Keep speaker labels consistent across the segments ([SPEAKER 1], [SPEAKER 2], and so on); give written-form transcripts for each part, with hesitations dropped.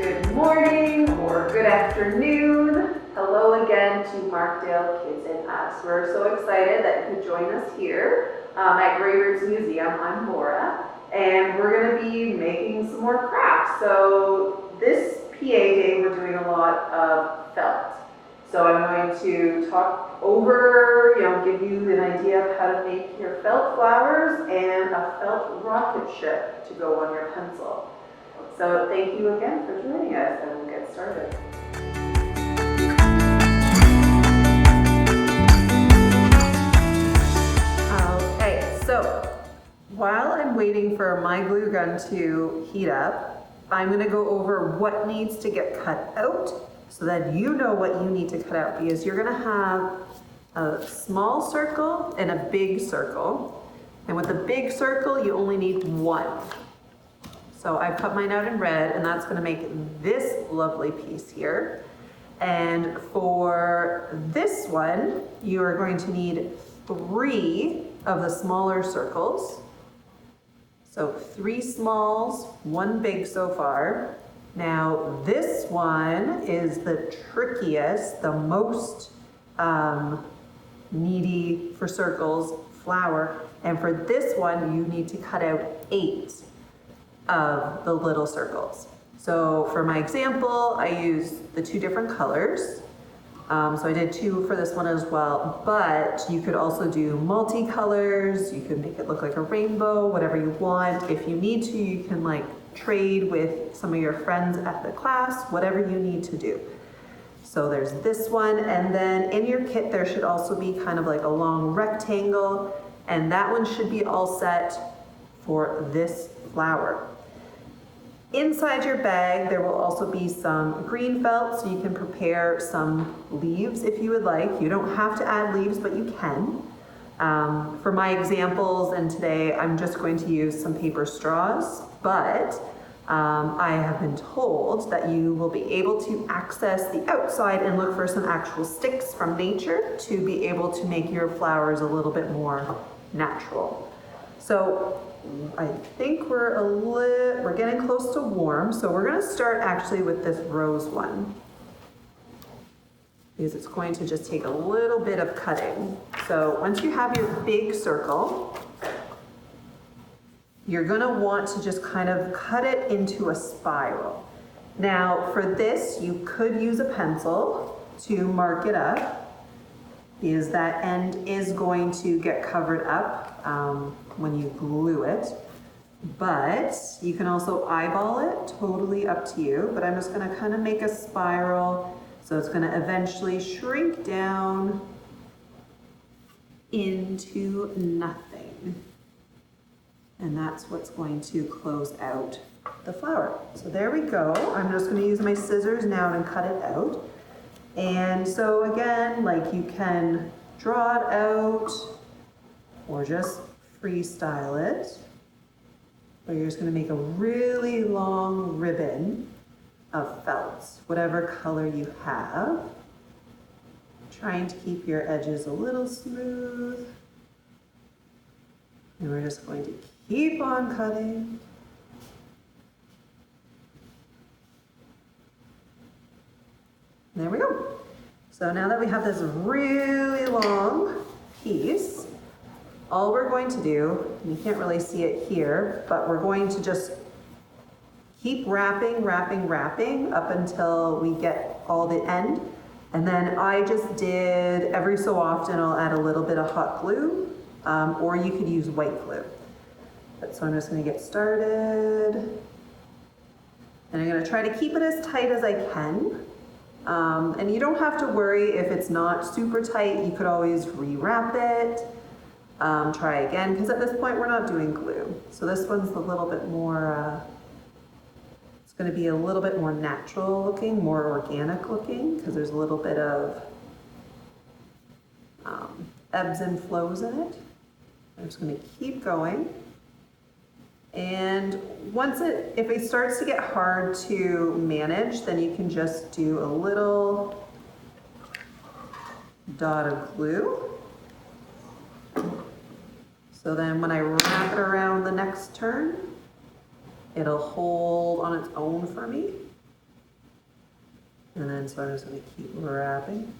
[SPEAKER 1] good morning or good afternoon. Hello again to Markdale Kids and Us. We're so excited that you could join us here at Grey Roots Museum. I'm Laura, and we're going to be making some more crafts. So this PA day, we're doing a lot of felt. So I'm going to talk over, give you an idea of how to make your felt flowers and a felt rocket ship to go on your pencil. So thank you again for joining us, and we'll get started. Okay, so while I'm waiting for my glue gun to heat up, I'm going to go over what needs to get cut out so that you know what you need to cut out, because you're going to have a small circle and a big circle. And with the big circle, you only need one. So I cut mine out in red, and that's going to make this lovely piece here. And for this one, you are going to need 3 of the smaller circles. So 3 smalls, 1 big so far. Now this one is the trickiest, the most needy for circles flower. And for this one, you need to cut out 8 of the little circles. So for my example, I used the 2 different colors. So I did 2 for this one as well, but you could also do multicolors. You could make it look like a rainbow, whatever you want. If you need to, you can like trade with some of your friends at the class, whatever you need to do. So there's this one, and then in your kit there should also be kind of like a long rectangle, and that one should be all set for this flower. Inside your bag, there will also be some green felt, so you can prepare some leaves if you would like. You don't have to add leaves, but you can. For my examples, and today I'm just going to use some paper straws, but I have been told that you will be able to access the outside and look for some actual sticks from nature to be able to make your flowers a little bit more natural. So I think we're getting close to warm, so we're going to start actually with this rose one, because it's going to just take a little bit of cutting. So once you have your big circle, you're going to want to just kind of cut it into a spiral. Now for this, you could use a pencil to mark it up, because that end is going to get covered up when you glue it, but you can also eyeball it, totally up to you. But I'm just going to kind of make a spiral, so it's going to eventually shrink down into nothing, and that's what's going to close out the flower. So there we go. I'm just going to use my scissors now and cut it out. And so again, like, you can draw it out or just freestyle it, but you're just going to make a really long ribbon of felt, whatever color you have, trying to keep your edges a little smooth. And we're just going to keep on cutting. There we go. So now that we have this really long piece, all we're going to do, you can't really see it here, but we're going to just keep wrapping up until we get all the end. And then I just did, every so often I'll add a little bit of hot glue, or you could use white glue. But so I'm just going to get started. And I'm going to try to keep it as tight as I can. And you don't have to worry if it's not super tight. You could always rewrap it. Try again, because at this point we're not doing glue. So this one's a little bit more, it's going to be a little bit more natural looking, more organic looking, because there's a little bit of ebbs and flows in it. I'm just going to keep going. And if it starts to get hard to manage, then you can just do a little dot of glue. So then when I wrap it around the next turn, it'll hold on its own for me. And then, so I'm just gonna keep wrapping.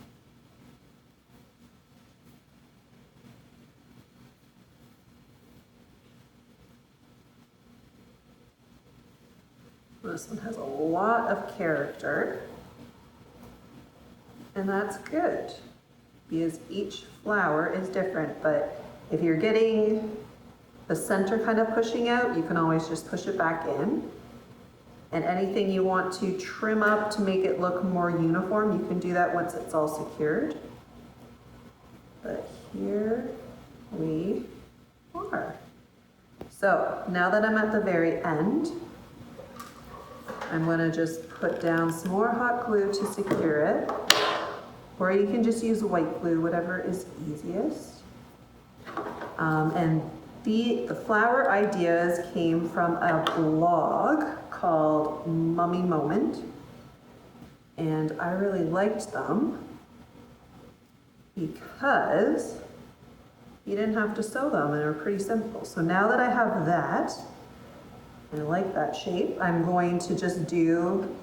[SPEAKER 1] This one has a lot of character, and that's good because each flower is different, but if you're getting the center kind of pushing out, you can always just push it back in. And anything you want to trim up to make it look more uniform, you can do that once it's all secured. But here we are. So now that I'm at the very end, I'm gonna just put down some more hot glue to secure it. Or you can just use white glue, whatever is easiest. And the flower ideas came from a blog called Mummy Moment. And I really liked them because you didn't have to sew them and they're pretty simple. So now that I have that, and I like that shape, I'm going to just do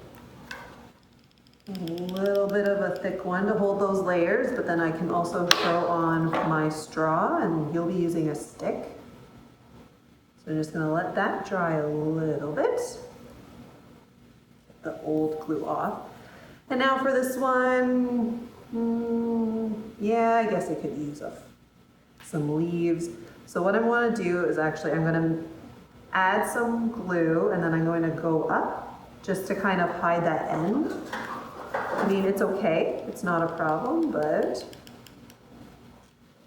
[SPEAKER 1] a little bit of a thick one to hold those layers, but then I can also throw on my straw and you'll be using a stick. So I'm just gonna let that dry a little bit. Get the old glue off. And now for this one, yeah, I guess I could use some leaves. So what I wanna do is actually, I'm gonna add some glue and then I'm going to go up just to kind of hide that end. I mean, it's okay, it's not a problem, but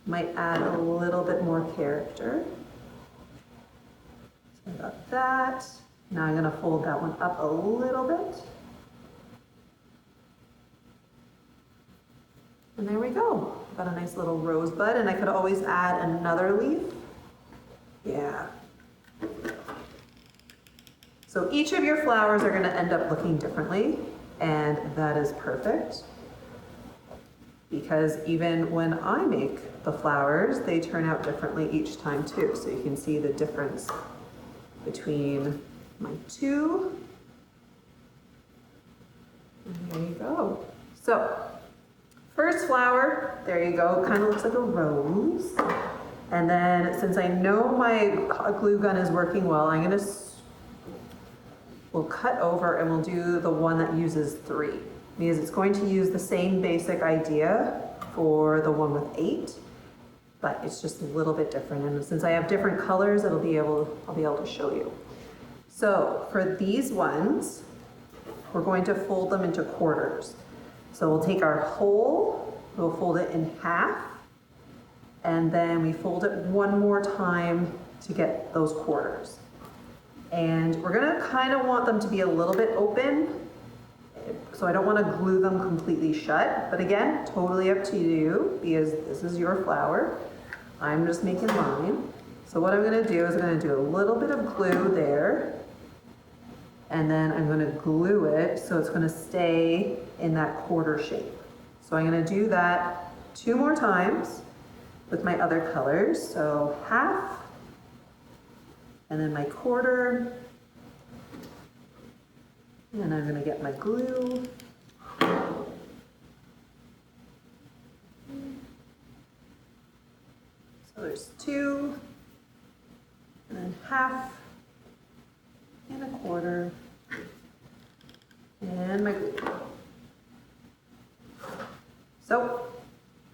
[SPEAKER 1] might add a little bit more character. So I got that. Now I'm going to fold that one up a little bit. And there we go. Got a nice little rosebud, and I could always add another leaf. Yeah. So each of your flowers are going to end up looking differently, and that is perfect. Because even when I make the flowers, they turn out differently each time too. So you can see the difference between my two. And there you go. So first flower, there you go, kind of looks like a rose. And then since I know my glue gun is working well, we'll cut over and we'll do the one that uses 3, because it's going to use the same basic idea for the one with 8, but it's just a little bit different. And since I have different colors, I'll be able to show you. So for these ones, we're going to fold them into quarters. So we'll take our whole, we'll fold it in half, and then we fold it one more time to get those quarters. And we're gonna kind of want them to be a little bit open, so I don't want to glue them completely shut, but again, totally up to you, because this is your flower. I'm just making mine. So what I'm gonna do is I'm gonna do a little bit of glue there, and then I'm gonna glue it so it's gonna stay in that quarter shape. So I'm gonna do that 2 more times with my other colors. So half, and then my quarter, and I'm gonna get my glue. So there's 2, and then half, and a quarter, and my glue. So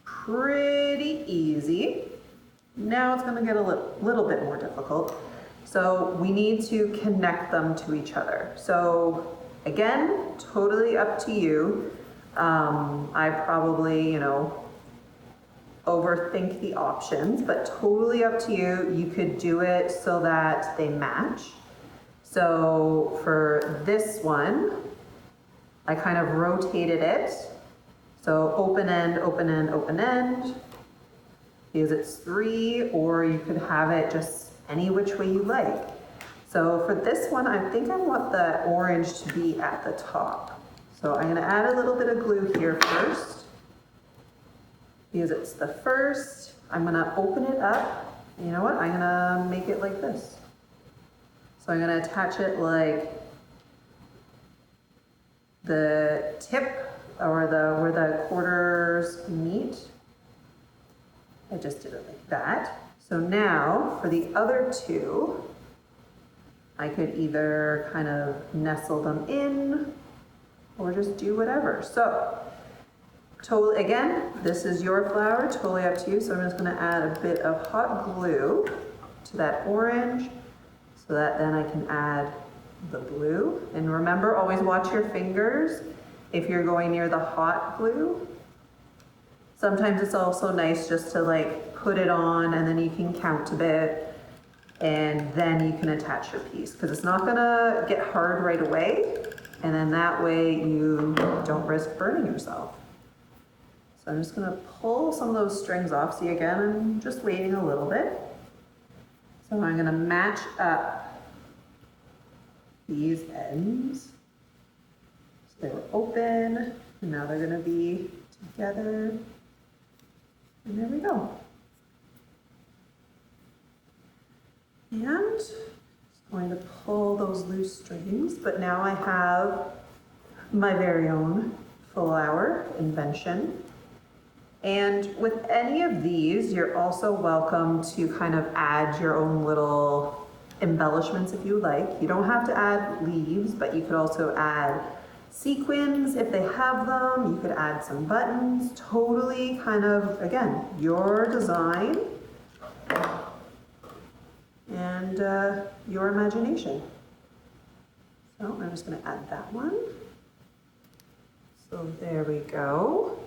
[SPEAKER 1] pretty easy. Now it's gonna get a little bit more difficult. So we need to connect them to each other. So again, totally up to you. I probably, overthink the options, but totally up to you. You could do it so that they match. So for this one, I kind of rotated it. So open end, open end, open end, because it's 3, or you could have it just any which way you like. So for this one, I think I want the orange to be at the top. So I'm gonna add a little bit of glue here first, because it's the first. I'm gonna open it up. You know what? I'm gonna make it like this. So I'm gonna attach it like the tip or where the quarters meet. I just did it like that. So now for the other two, I could either kind of nestle them in or just do whatever. So totally, again, this is your flower, totally up to you. So I'm just gonna add a bit of hot glue to that orange so that then I can add the blue. And remember, always watch your fingers if you're going near the hot glue. Sometimes it's also nice just to like put it on and then you can count a bit and then you can attach your piece because it's not gonna get hard right away. And then that way you don't risk burning yourself. So I'm just gonna pull some of those strings off. See, again, I'm just waiting a little bit. So I'm gonna match up these ends. So they were open, and now they're gonna be together. And there we go. And just going to pull those loose strings, but now I have my very own flower invention. And with any of these, you're also welcome to kind of add your own little embellishments if you like. You don't have to add leaves, but you could also add sequins if they have them. You could add some buttons, totally kind of, again, your design and your imagination. So I'm just gonna add that one. So there we go.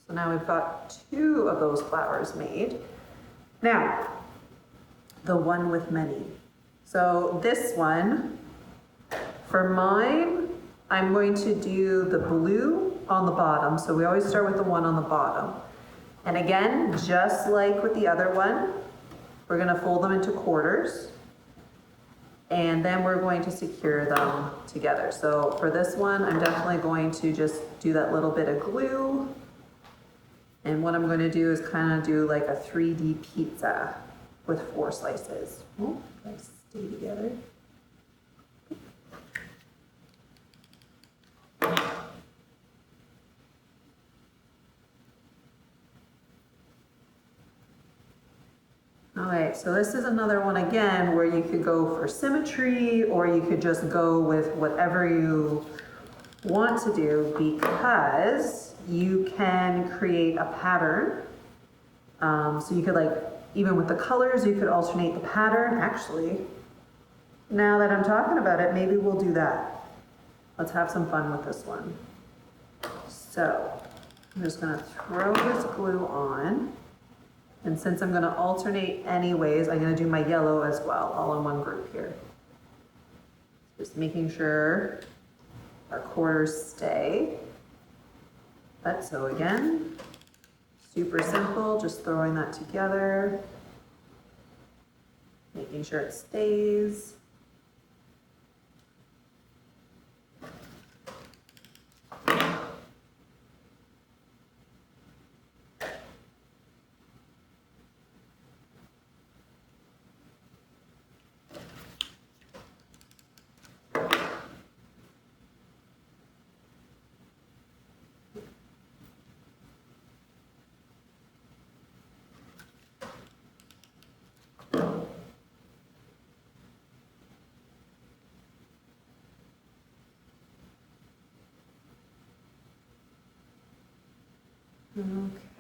[SPEAKER 1] So now we've got two of those flowers made. Now, the one with many. So this one, for mine, I'm going to do the blue on the bottom. So we always start with the one on the bottom. And again, just like with the other one, we're gonna fold them into quarters. And then we're going to secure them together. So for this one, I'm definitely going to just do that little bit of glue. And what I'm going to do is kind of do like a 3D pizza with 4 slices. Oh, they stay together. All right, so this is another one again where you could go for symmetry or you could just go with whatever you want to do because you can create a pattern. So you could like, even with the colors, you could alternate the pattern. Actually, now that I'm talking about it, maybe we'll do that. Let's have some fun with this one. So I'm just gonna throw this glue on. And since I'm gonna alternate anyways, I'm gonna do my yellow as well, all in one group here. Just making sure our quarters stay. But so again, super simple, just throwing that together, making sure it stays.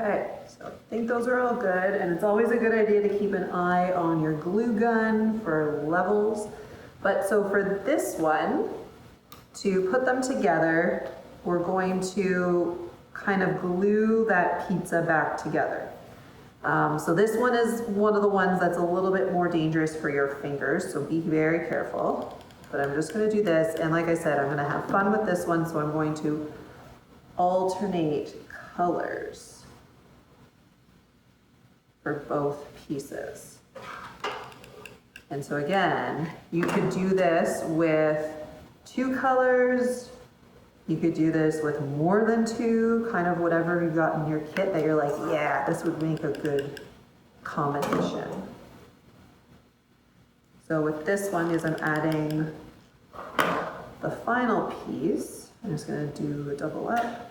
[SPEAKER 1] Okay, so I think those are all good, and it's always a good idea to keep an eye on your glue gun for levels. But so for this one, to put them together, we're going to kind of glue that pizza back together. So this one is one of the ones that's a little bit more dangerous for your fingers, so be very careful. But I'm just gonna do this, and like I said, I'm gonna have fun with this one, so I'm going to alternate colors for both pieces. And so again, you could do this with 2 colors. You could do this with more than 2, kind of whatever you got in your kit that you're like, yeah, this would make a good combination. So with this one is I'm adding the final piece. I'm just gonna do a double up.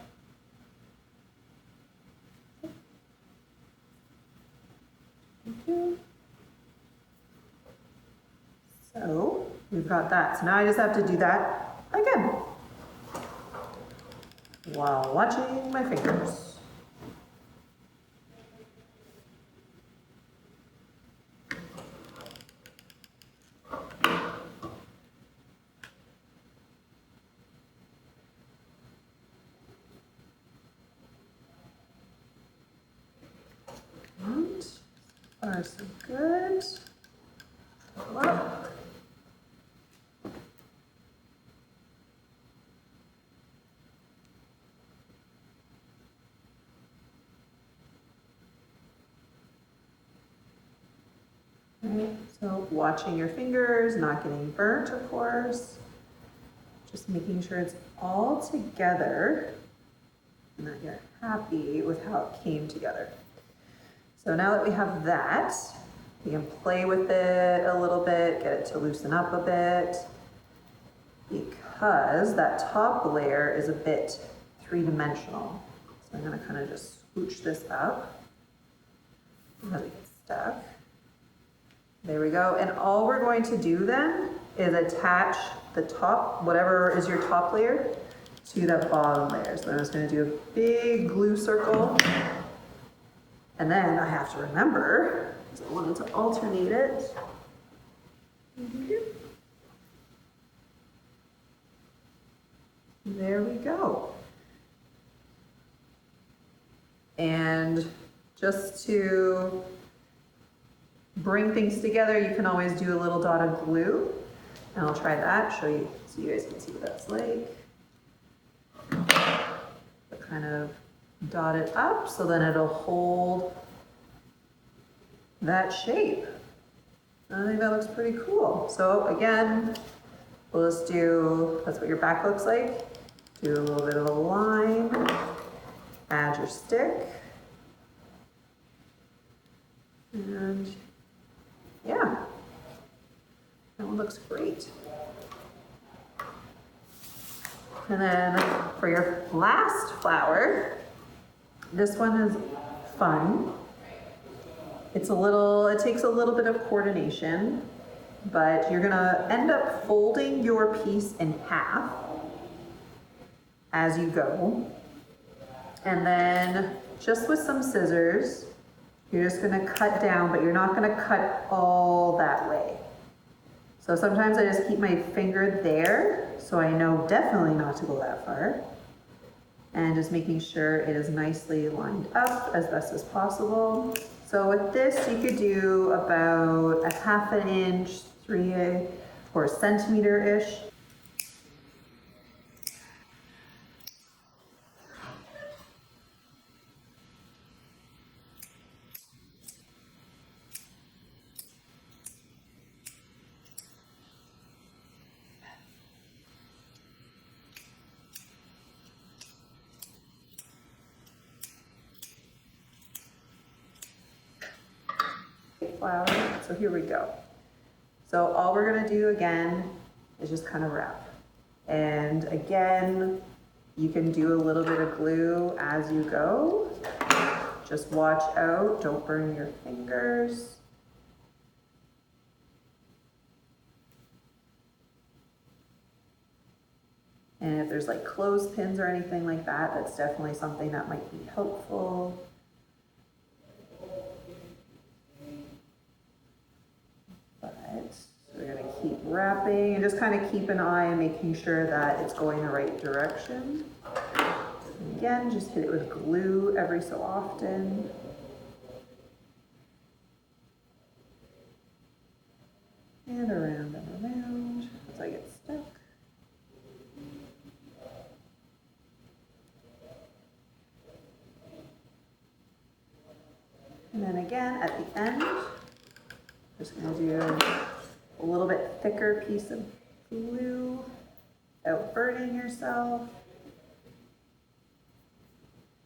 [SPEAKER 1] So we've got that. So now I just have to do that again while watching my fingers. And far so good. Well, right, so watching your fingers, not getting burnt, of course. Just making sure it's all together and that you're happy with how it came together. So now that we have that, we can play with it a little bit, get it to loosen up a bit, because that top layer is a bit three-dimensional. So I'm gonna kind of just scooch this up, let it get stuck. There we go, and all we're going to do then is attach the top, whatever is your top layer, to the bottom layer. So I'm just gonna do a big glue circle. And then I have to remember, because I wanted to alternate it. There we go. And just to bring things together, you can always do a little dot of glue. And I'll try that, show you, so you guys can see what that's like. But kind of dot it up so then it'll hold that shape. I think that looks pretty cool. So again, we'll just do, that's what your back looks like. Do a little bit of a line, add your stick, and yeah, that one looks great. And then for your last flower, this one is fun. It's it takes a little bit of coordination, but you're gonna end up folding your piece in half as you go. And then just with some scissors, you're just gonna cut down, but you're not gonna cut all that way. So sometimes I just keep my finger there, so I know definitely not to go that far. And just making sure it is nicely lined up as best as possible. So with this, you could do about a ½ an inch, 3 or a centimeter-ish. Flower. So here we go. So all we're gonna do again is just kind of wrap. And again, you can do a little bit of glue as you go. Just watch out, don't burn your fingers. And if there's like clothespins or anything like that, that's definitely something that might be helpful. We're going to keep wrapping and just kind of keep an eye on making sure that it's going the right direction. And again, just hit it with glue every so often. And around until I get stuck. And then again, at the end, just going to do a little bit thicker piece of glue without burning yourself.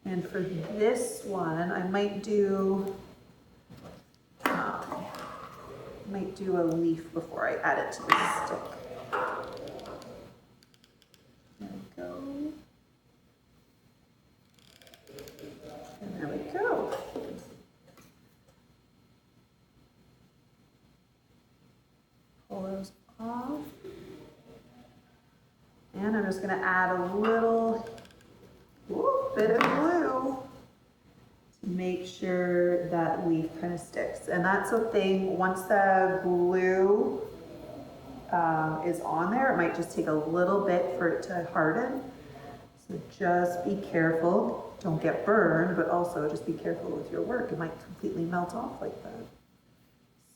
[SPEAKER 1] And for this one, I might do a leaf before I add it to the stick. There we go. And there we go. Pull those just gonna add a little bit of glue to make sure that leaf kind of sticks. And that's the thing, once the glue is on there, it might just take a little bit for it to harden. So just be careful. Don't get burned, but also just be careful with your work. It might completely melt off like that.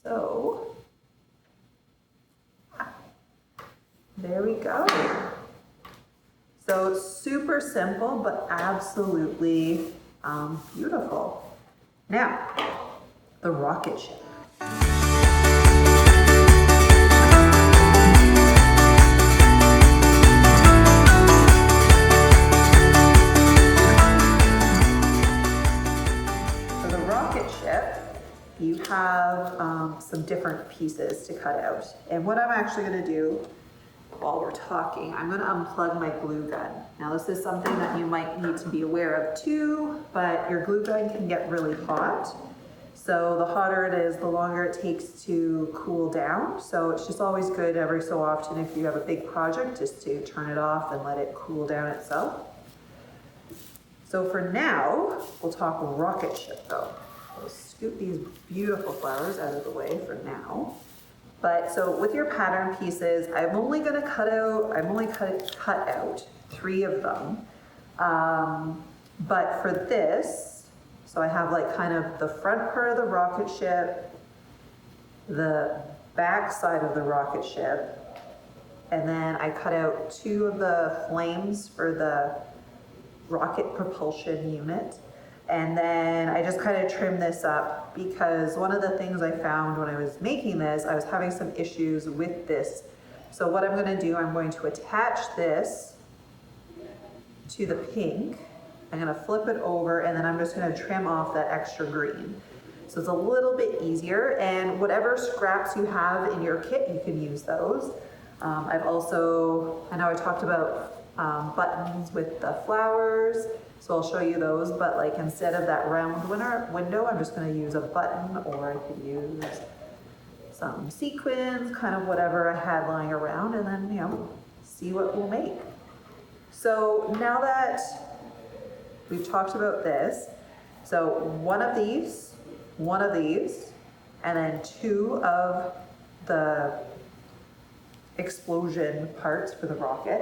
[SPEAKER 1] So, there we go. So super simple, but absolutely beautiful. Now, the rocket ship. You have some different pieces to cut out. And what I'm actually gonna do while we're talking, I'm gonna unplug my glue gun. Now this is something that you might need to be aware of too, but your glue gun can get really hot. So the hotter it is, the longer it takes to cool down. So it's just always good every so often if you have a big project just to turn it off and let it cool down itself. So for now, we'll talk rocket ship though. We'll scoop these beautiful flowers out of the way for now. But so with your pattern pieces, I'm only cut out 3 of them. But for this, so I have like kind of the front part of the rocket ship, the back side of the rocket ship, and then I cut out 2 of the flames for the rocket propulsion unit. And then I just kind of trim this up because one of the things I found when I was making this, I was having some issues with this. So what I'm going to do, I'm going to attach this to the pink. I'm going to flip it over and then I'm just going to trim off that extra green. So it's a little bit easier, and whatever scraps you have in your kit, you can use those. I've also, I know I talked about buttons with the flowers. So I'll show you those, but like instead of that round window, I'm just going to use a button, or I could use some sequins, kind of whatever I had lying around, and then, you know, see what we'll make. So now that we've talked about this, so one of these, and then 2 of the explosion parts for the rocket.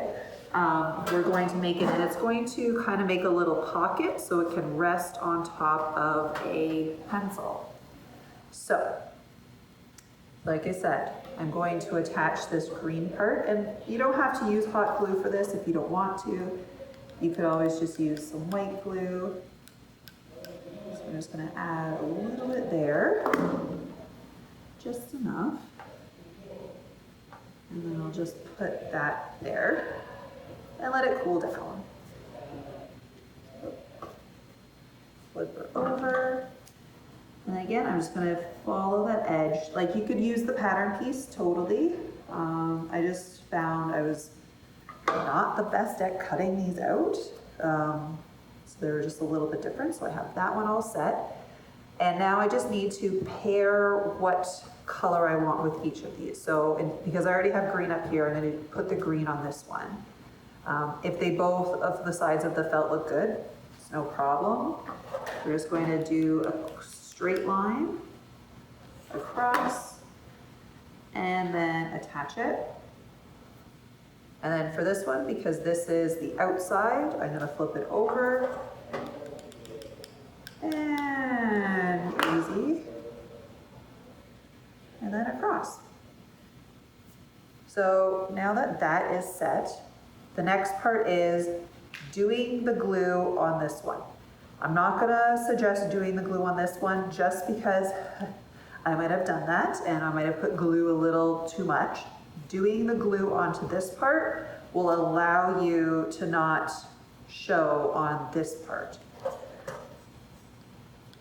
[SPEAKER 1] We're going to make it, and it's going to kind of make a little pocket so it can rest on top of a pencil. So, like I said, I'm going to attach this green part, and you don't have to use hot glue for this if you don't want to. You could always just use some white glue. So I'm just going to add a little bit there, just enough. And then I'll just put that there and let it cool down. Flip her over. And again, I'm just gonna follow that edge. Like, you could use the pattern piece totally. I just found I was not the best at cutting these out. So they were just a little bit different. So I have that one all set. And now I just need to pair what color I want with each of these. So, because I already have green up here, I'm going to put the green on this one. If they both of the sides of the felt look good, it's no problem. We're just going to do a straight line across and then attach it. And then for this one, because this is the outside, I'm going to flip it over. And easy. And then across. So now that that is set, the next part is doing the glue on this one. I'm not gonna suggest doing the glue on this one just because I might have done that and I might have put glue a little too much. Doing the glue onto this part will allow you to not show on this part.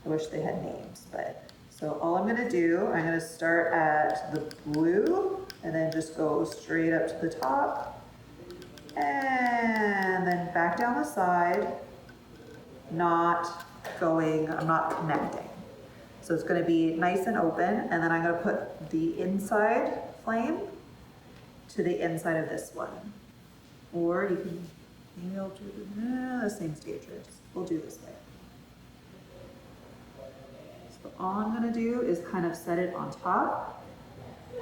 [SPEAKER 1] I wish they had names, but so all I'm gonna do, I'm gonna start at the blue and then just go straight up to the top and then back down the side, I'm not connecting. So it's gonna be nice and open, and then I'm gonna put the inside flame to the inside of this one. Or you can, maybe I'll do the same stage. We'll do this way. So all I'm gonna do is kind of set it on top,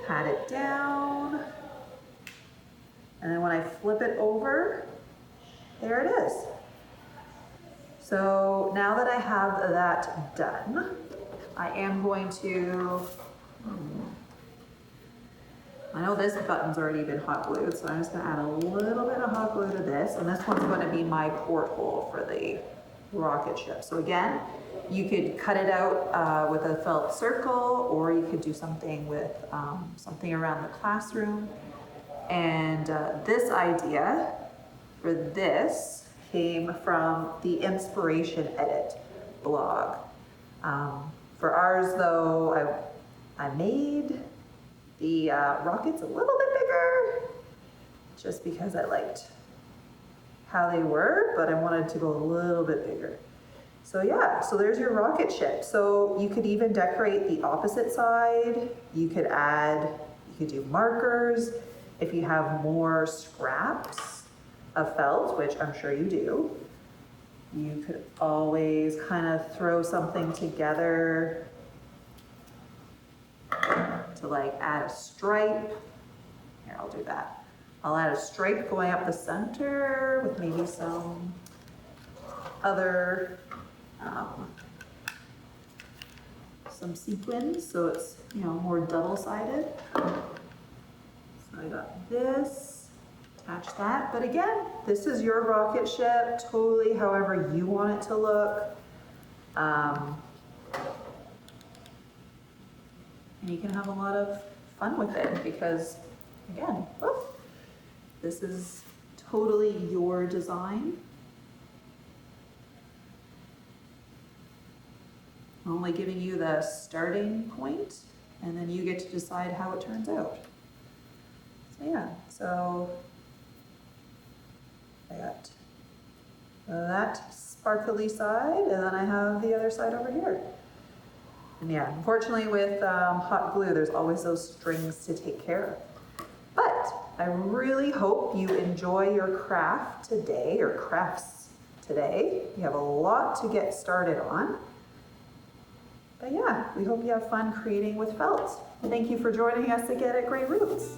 [SPEAKER 1] pat it down, and then when I flip it over, there it is. So now that I have that done, I am going to, I know this button's already been hot glued, so I'm just gonna add a little bit of hot glue to this, and this one's gonna be my porthole for the rocket ship. So again, you could cut it out with a felt circle, or you could do something with something around the classroom. And this idea for this came from the Inspiration Edit blog. For ours though, I made the rockets a little bit bigger just because I liked how they were, but I wanted to go a little bit bigger. So yeah, so there's your rocket ship. So you could even decorate the opposite side. You could do markers. If you have more scraps of felt, which I'm sure you do, you could always kind of throw something together to like add a stripe. Here, I'll do that. I'll add a stripe going up the center with maybe some other, some sequins, so it's, you know, more double-sided. So I got this, attach that. But again, this is your rocket ship, totally however you want it to look. And you can have a lot of fun with it because, again, whoop, this is totally your design. I'm only giving you the starting point, and then you get to decide how it turns out. So yeah, so I got that sparkly side, and then I have the other side over here. And yeah, unfortunately with hot glue, there's always those strings to take care of. But I really hope you enjoy your craft today, or crafts today. You have a lot to get started on. But yeah, we hope you have fun creating with felt. Thank you for joining us again at Great Roots.